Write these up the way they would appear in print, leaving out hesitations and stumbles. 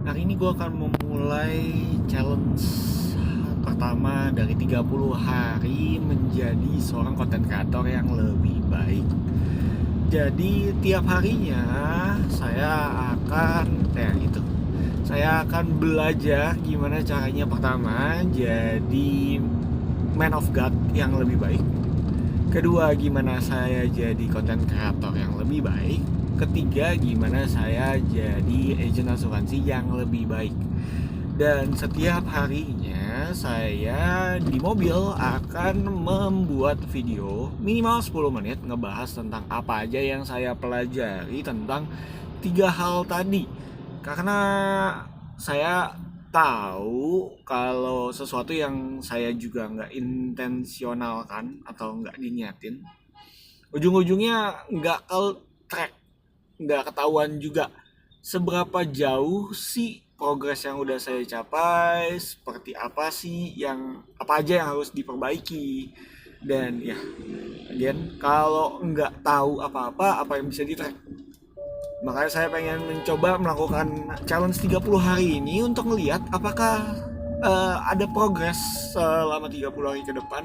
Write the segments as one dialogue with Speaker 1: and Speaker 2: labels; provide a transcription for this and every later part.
Speaker 1: Hari ini gue akan memulai challenge pertama dari 30 hari menjadi seorang content creator yang lebih baik. Jadi tiap harinya saya akan saya akan belajar gimana caranya pertama jadi man of God yang lebih baik. Kedua, gimana saya jadi content creator yang lebih baik. Ketiga, gimana saya jadi agent asuransi yang lebih baik. Dan setiap harinya saya di mobil akan membuat video minimal 10 menit ngebahas tentang apa aja yang saya pelajari tentang 3 hal tadi. Karena saya tahu kalau sesuatu yang saya juga nggak intensionalkan atau nggak diniatin, ujung-ujungnya nggak ke track, nggak ketahuan juga seberapa jauh sih progres yang udah saya capai, seperti apa aja yang harus diperbaiki. Dan ya, again, kalau nggak tahu apa yang bisa di track. Makanya saya pengen mencoba melakukan challenge 30 hari ini untuk melihat apakah ada progres selama 30 hari ke depan.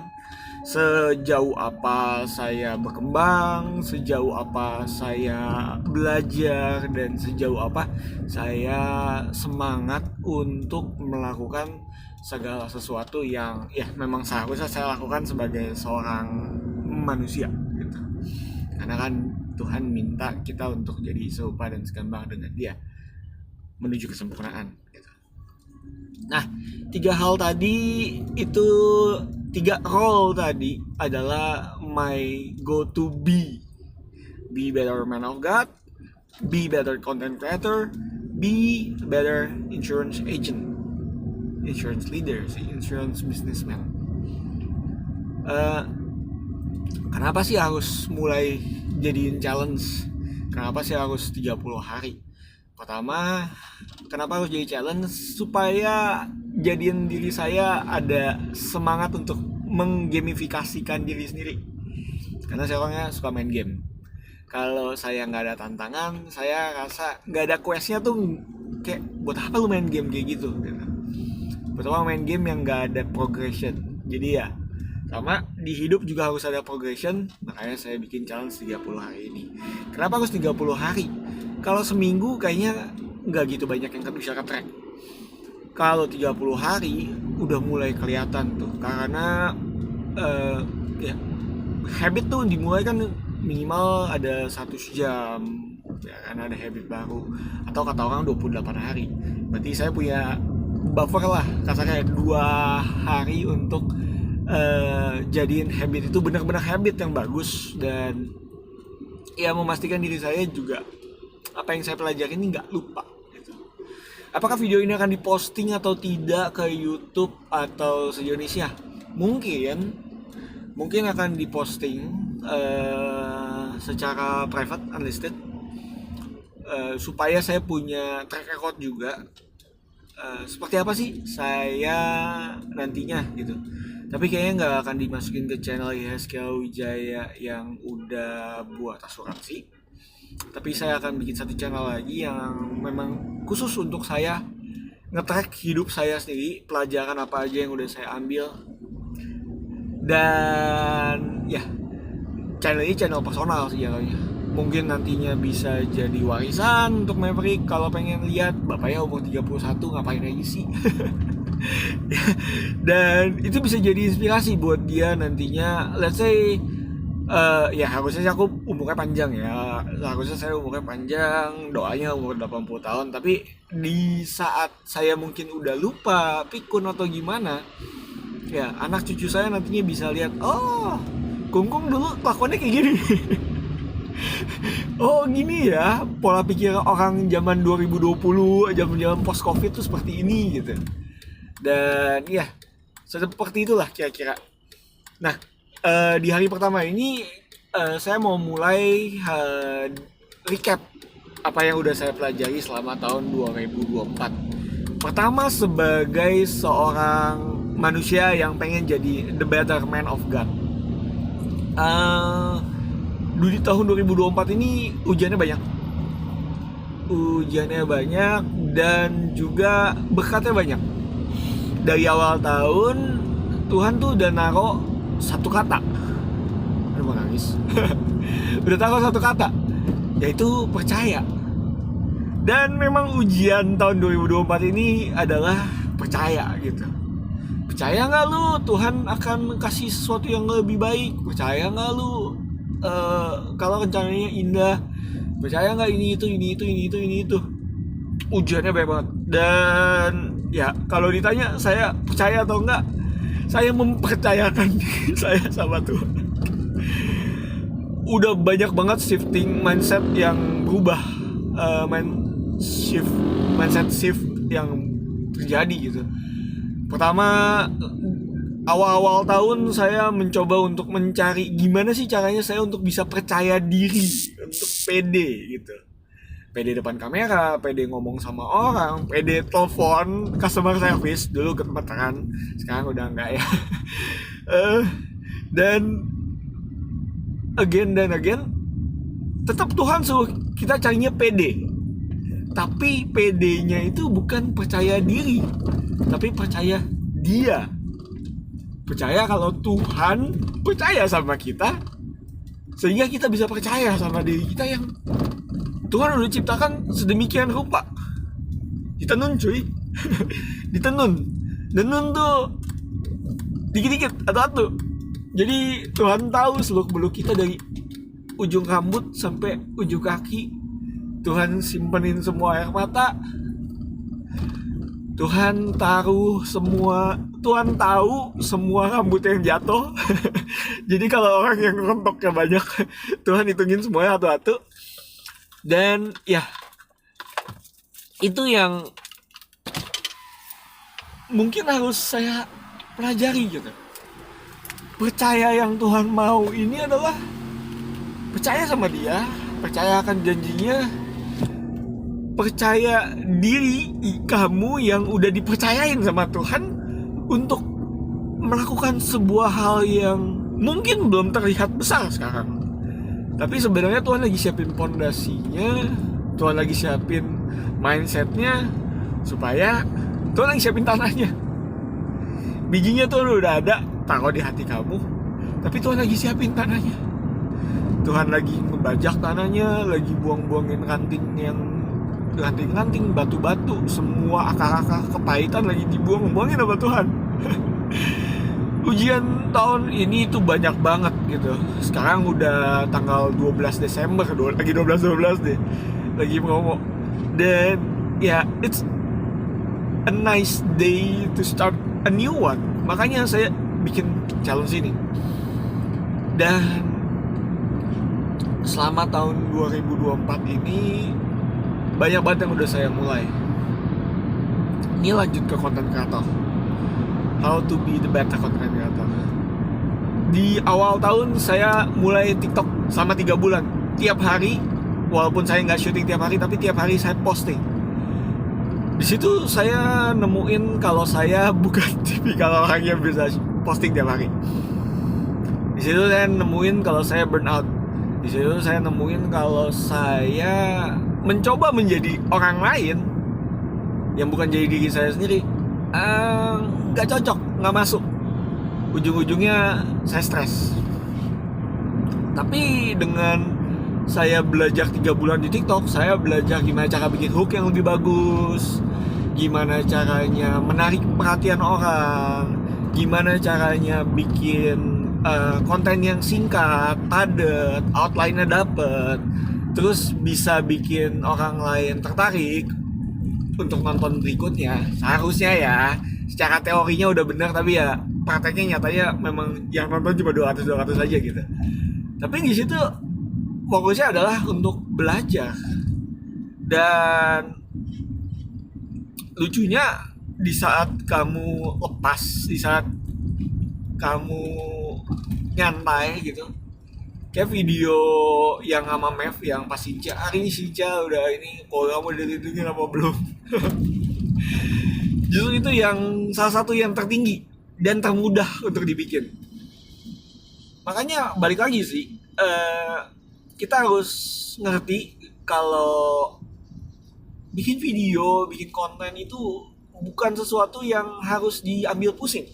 Speaker 1: Sejauh apa saya berkembang, sejauh apa saya belajar, dan sejauh apa saya semangat untuk melakukan segala sesuatu yang ya memang seharusnya saya lakukan sebagai seorang manusia gitu. Karena kan Tuhan minta kita untuk jadi serupa dan segambar dengan Dia menuju kesempurnaan gitu. Nah, 3 hal tadi itu, 3 role tadi adalah my go to be better man of God, be better content creator, be better insurance agent, insurance leader, insurance businessman. Kenapa sih harus mulai jadiin challenge? Kenapa sih harus 30 hari? Pertama, kenapa harus jadi challenge? Supaya jadiin diri saya ada semangat untuk menggamifikasikan diri sendiri. Karena saya orangnya suka main game. Kalau saya nggak ada tantangan, saya rasa nggak ada questnya tuh kayak buat apa lu main game kayak gitu. Pertama, main game yang nggak ada progression. Jadi ya, sama di hidup juga harus ada progression. Makanya saya bikin challenge 30 hari ini. Kenapa harus 30 hari? Kalau seminggu kayaknya nggak gitu banyak yang bisa ke-track. Kalau 30 hari udah mulai kelihatan tuh. Karena ya, habit tuh dimulai kan minimal ada 100 jam ya, karena ada habit baru. Atau kata orang 28 hari. Berarti saya punya buffer lah, kasarnya 2 hari untuk jadiin habit itu benar-benar habit yang bagus. Dan ya memastikan diri saya juga apa yang saya pelajari ini nggak lupa gitu. Apakah video ini akan diposting atau tidak ke YouTube atau sejenisnya? Mungkin akan diposting secara private, unlisted, supaya saya punya track record juga. Seperti apa sih saya nantinya gitu. Tapi kayaknya nggak akan dimasukin ke channel IHSK Wijaya yang udah buat asuransi. Tapi saya akan bikin satu channel lagi yang memang khusus untuk saya nge-track hidup saya sendiri, pelajaran apa aja yang udah saya ambil. Dan ya, channel ini channel personal sih jadinya. Mungkin nantinya bisa jadi warisan untuk Maverick kalau pengen lihat bapaknya umur 31 ngapain aja sih. Dan itu bisa jadi inspirasi buat dia nantinya. Let's say ya harusnya sih aku umurnya panjang ya. Harusnya saya umurnya panjang, doanya umur 80 tahun. Tapi di saat saya mungkin udah lupa, pikun atau gimana, ya anak cucu saya nantinya bisa lihat, oh Kungkung dulu kelakuannya kayak gini. Oh gini ya pola pikir orang zaman 2020, zaman post covid tuh seperti ini gitu. Dan ya seperti itulah kira-kira. Nah, di hari pertama ini saya mau mulai recap apa yang udah saya pelajari selama tahun 2024. Pertama, sebagai seorang manusia yang pengen jadi the better man of God. Di tahun 2024 ini ujiannya banyak. ujiannya banyak, dan juga berkatnya banyak. Dari awal tahun Tuhan tuh udah naro satu kata. Aduh, mau nangis. Udah taruh satu kata, yaitu percaya. Dan memang ujian tahun 2024 ini adalah percaya gitu. Percaya nggak lu Tuhan akan kasih sesuatu yang lebih baik? Percaya nggak lu kalau rencananya indah? Percaya nggak ini itu? Ujiannya banyak banget. Dan ya kalau ditanya saya percaya atau enggak, saya mempercayakan diri saya sama Tuhan. Udah banyak banget shifting mindset yang berubah, mindset shift yang terjadi gitu. Pertama, awal-awal tahun saya mencoba untuk mencari gimana sih caranya saya untuk bisa percaya diri, untuk pede gitu. Pede depan kamera, pede ngomong sama orang, pede telepon customer service. Dulu gemeteran, sekarang udah enggak ya. Dan again tetap Tuhan suruh kita carinya pede. Tapi PD-nya itu bukan percaya diri, tapi percaya Dia. Percaya kalau Tuhan percaya sama kita, sehingga kita bisa percaya sama diri kita yang Tuhan udah ciptakan sedemikian rupa. Ditenun cuy. Ditenun. Denun tuh dikit-dikit, atu-atu. Jadi Tuhan tahu seluk-beluk kita dari ujung rambut sampai ujung kaki. Tuhan simpenin semua air mata. Tuhan tahu semua rambut yang jatuh. Jadi kalau orang yang rontoknya banyak, Tuhan hitungin semuanya satu-satu. Dan ya, itu yang mungkin harus saya pelajari gitu. Percaya yang Tuhan mau ini adalah percaya sama Dia, percaya akan janjinya, percaya diri kamu yang udah dipercayain sama Tuhan untuk melakukan sebuah hal yang mungkin belum terlihat besar sekarang, tapi sebenarnya Tuhan lagi siapin pondasinya, Tuhan lagi siapin mindsetnya, supaya Tuhan lagi siapin tanahnya. Bijinya Tuhan udah ada, taruh di hati kamu, tapi Tuhan lagi siapin tanahnya. Tuhan lagi ngebajak tanahnya, lagi buang-buangin ranting, batu-batu, semua akar-akar kepahitan lagi dibuangin sama Tuhan. Ujian tahun ini tuh banyak banget gitu. Sekarang udah tanggal 12 Desember, lagi 12 deh, lagi promo. Dan ya, it's a nice day to start a new one. Makanya saya bikin challenge ini. Dan selama tahun 2024 ini banyak banget yang udah saya mulai. Ini lanjut ke content creator. How to be the better content creator. Di awal tahun saya mulai TikTok selama 3 bulan. Tiap hari, walaupun saya nggak syuting tiap hari, tapi tiap hari saya posting. Di situ saya nemuin kalau saya bukan tipikal orang yang bisa posting tiap hari. Di situ saya nemuin kalau saya burnout. Di situ saya nemuin kalau saya mencoba menjadi orang lain yang bukan jadi diri saya sendiri, nggak cocok, nggak masuk. Ujung-ujungnya saya stres. Tapi dengan saya belajar 3 bulan di TikTok, saya belajar gimana cara bikin hook yang lebih bagus, gimana caranya menarik perhatian orang, gimana caranya bikin konten yang singkat, padat, outline-nya dapet, terus bisa bikin orang lain tertarik untuk nonton berikutnya. Seharusnya ya, secara teorinya udah benar, tapi ya prakteknya nyatanya memang yang nonton cuma 200 aja gitu. Tapi di situ fokusnya adalah untuk belajar. Dan lucunya, di saat kamu lepas, di saat kamu nyantai gitu, kayak video yang sama Mev yang pas Sinca, hari ini Sinca udah ini, kalau kamu udah ditungguin apa belum. Justru itu yang salah satu yang tertinggi dan termudah untuk dibikin. Makanya balik lagi sih, kita harus ngerti kalau bikin video, bikin konten itu bukan sesuatu yang harus diambil pusing.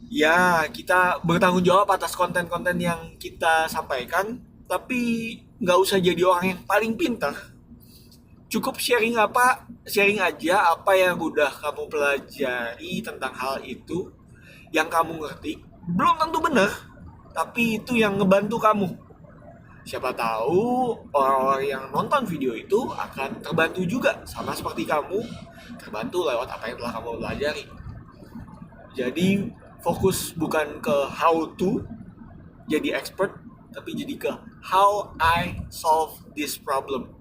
Speaker 1: Ya, kita bertanggung jawab atas konten-konten yang kita sampaikan, tapi nggak usah jadi orang yang paling pintar. Cukup sharing aja apa yang udah kamu pelajari tentang hal itu, yang kamu ngerti. Belum tentu benar, tapi itu yang ngebantu kamu. Siapa tahu orang-orang yang nonton video itu akan terbantu juga, sama seperti kamu, terbantu lewat apa yang telah kamu pelajari. Jadi fokus bukan ke how to jadi expert, tapi jadi ke how I solve this problem.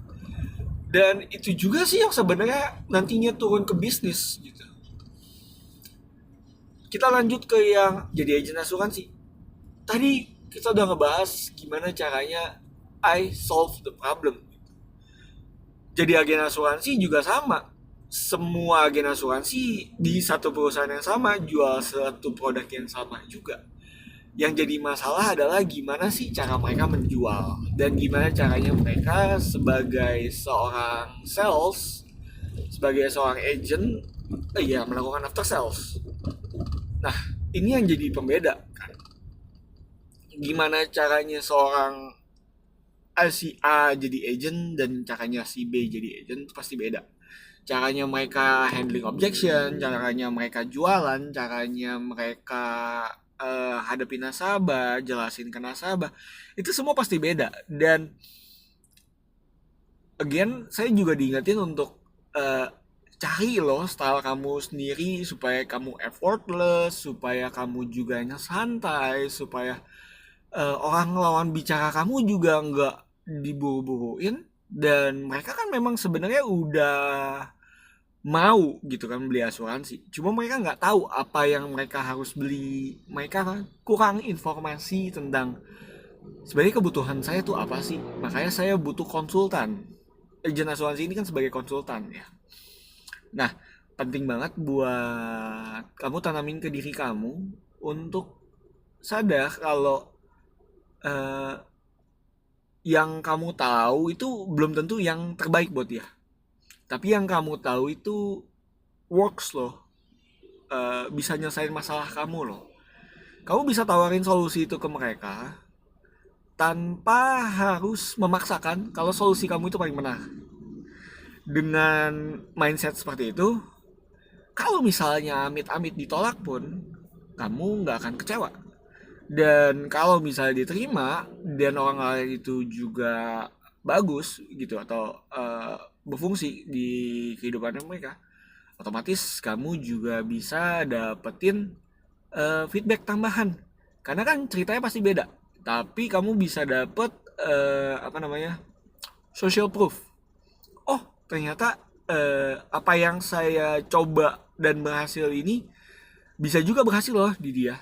Speaker 1: Dan itu juga sih yang sebenarnya nantinya turun ke bisnis gitu. Kita lanjut ke yang jadi agen asuransi. Tadi kita udah ngebahas gimana caranya I solve the problem. Jadi agen asuransi juga sama. Semua agen asuransi di satu perusahaan yang sama jual satu produk yang sama juga. Yang jadi masalah adalah gimana sih cara mereka menjual dan gimana caranya mereka sebagai seorang sales, sebagai seorang agent, melakukan after sales. Nah, ini yang jadi pembeda kan. Gimana caranya seorang si A jadi agent dan caranya si B jadi agent itu pasti beda. Caranya mereka handling objection, caranya mereka jualan, caranya mereka hadapin nasabah, jelasin ke nasabah, itu semua pasti beda. Dan again, saya juga diingetin untuk cari loh style kamu sendiri supaya kamu effortless, supaya kamu juga santai, supaya orang lawan bicara kamu juga nggak diburu-buruin. Dan mereka kan memang sebenarnya udah mau gitu kan beli asuransi, cuma mereka nggak tahu apa yang mereka harus beli. Mereka kurang informasi tentang sebenarnya kebutuhan saya tuh apa sih, makanya saya butuh konsultan. Agen asuransi ini kan sebagai konsultan ya. Nah, penting banget buat kamu tanamin ke diri kamu untuk sadar kalau yang kamu tahu itu belum tentu yang terbaik buat dia. Tapi yang kamu tahu itu works loh, bisa nyelesain masalah kamu loh. Kamu bisa tawarin solusi itu ke mereka tanpa harus memaksakan kalau solusi kamu itu paling benar. Dengan mindset seperti itu, kalau misalnya amit-amit ditolak pun, kamu nggak akan kecewa. Dan kalau misalnya diterima dan orang lain itu juga bagus gitu atau berfungsi di kehidupan mereka, otomatis kamu juga bisa dapetin feedback tambahan. Karena kan ceritanya pasti beda, tapi kamu bisa dapet social proof. Oh, ternyata apa yang saya coba dan berhasil ini bisa juga berhasil loh di dia.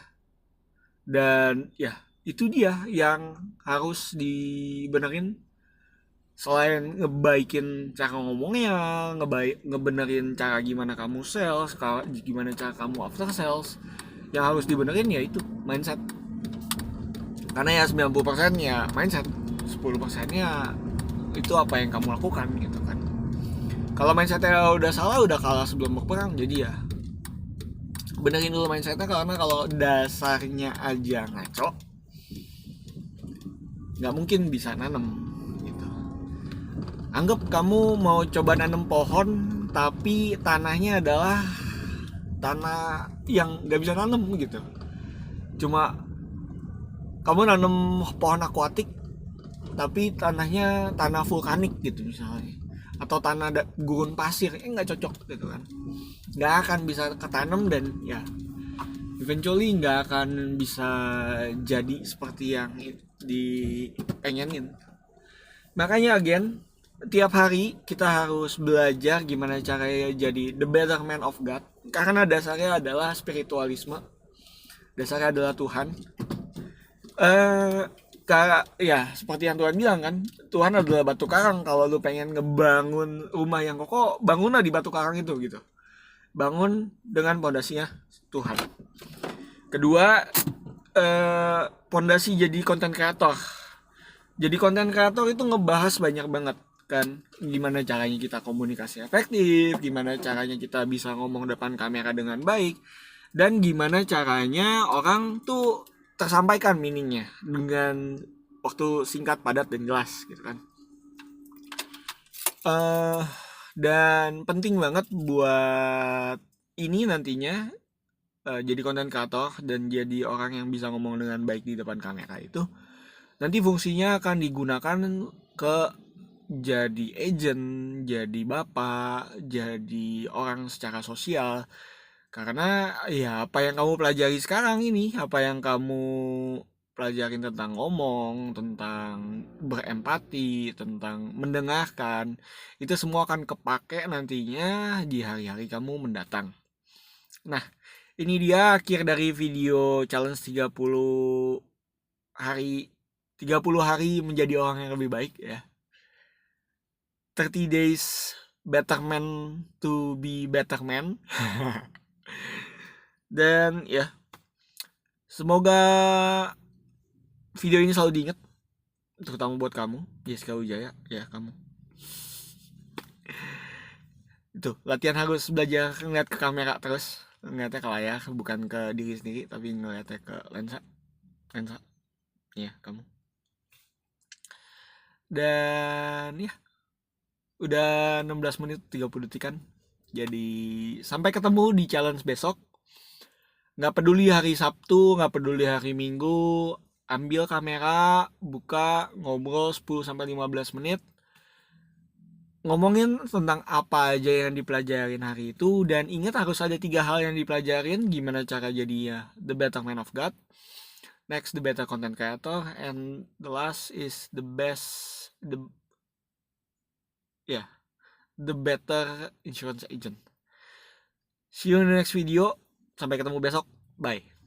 Speaker 1: Dan ya, itu dia yang harus dibenerin. Selain ngebaikin cara ngomongnya, ngebenerin cara gimana kamu sales, gimana cara kamu after sales, yang harus dibenerin ya itu mindset. Karena ya 90% ya mindset, 10% nya itu apa yang kamu lakukan gitu kan. Kalau mindsetnya udah salah, udah kalah sebelum berperang. Jadi ya benerin dulu mindsetnya, karena kalau dasarnya aja ngaco, nggak mungkin bisa nanam gitu. Anggap kamu mau coba nanam pohon, tapi tanahnya adalah tanah yang nggak bisa nanam gitu. Cuma kamu nanam pohon akuatik, tapi tanahnya tanah vulkanik gitu misalnya, atau tanah gurun pasir, nggak cocok gitu kan. Nggak akan bisa ketanam dan ya eventually nggak akan bisa jadi seperti yang dipengenin. Makanya again, tiap hari kita harus belajar gimana caranya jadi the better man of God, karena dasarnya adalah spiritualisme, dasarnya adalah Tuhan. Ya seperti yang Tuhan bilang kan, Tuhan adalah batu karang. Kalau lu pengen ngebangun rumah yang kokoh, bangunlah di batu karang itu gitu. Bangun dengan pondasinya Tuhan. Kedua, pondasi jadi konten kreator. Jadi konten kreator itu ngebahas banyak banget. kan gimana caranya kita komunikasi efektif, gimana caranya kita bisa ngomong depan kamera dengan baik, dan gimana caranya orang tuh tersampaikan meaningnya dengan waktu singkat, padat, dan jelas gitu kan. Dan penting banget buat ini nantinya jadi konten kreator dan jadi orang yang bisa ngomong dengan baik di depan kamera itu nanti fungsinya akan digunakan ke jadi agent, jadi bapak, jadi orang secara sosial. Karena ya apa yang kamu pelajari sekarang ini, apa yang kamu pelajarin tentang ngomong, tentang berempati, tentang mendengarkan, itu semua akan kepake nantinya di hari-hari kamu mendatang. Nah, ini dia akhir dari video challenge 30 hari menjadi orang yang lebih baik ya. 30 days better man to be better man. Dan ya, semoga video ini selalu diingat, terutama buat kamu, Jessica Wijaya, ya kamu. Itu latihan harus belajar ngeliat ke kamera terus, ngeliatnya ke layar, bukan ke diri sendiri, tapi ngeliatnya ke lensa, ya kamu. Dan ya, udah 16 menit 30 detikan. Jadi sampai ketemu di challenge besok. Gak peduli hari Sabtu, gak peduli hari Minggu, ambil kamera, buka, ngobrol 10-15 menit, ngomongin tentang apa aja yang dipelajarin hari itu. Dan ingat harus ada 3 hal yang dipelajarin. Gimana cara jadi ya the better man of God, next the better content creator, and the last is the better insurance agent. See you in the next video. Sampai ketemu besok. Bye.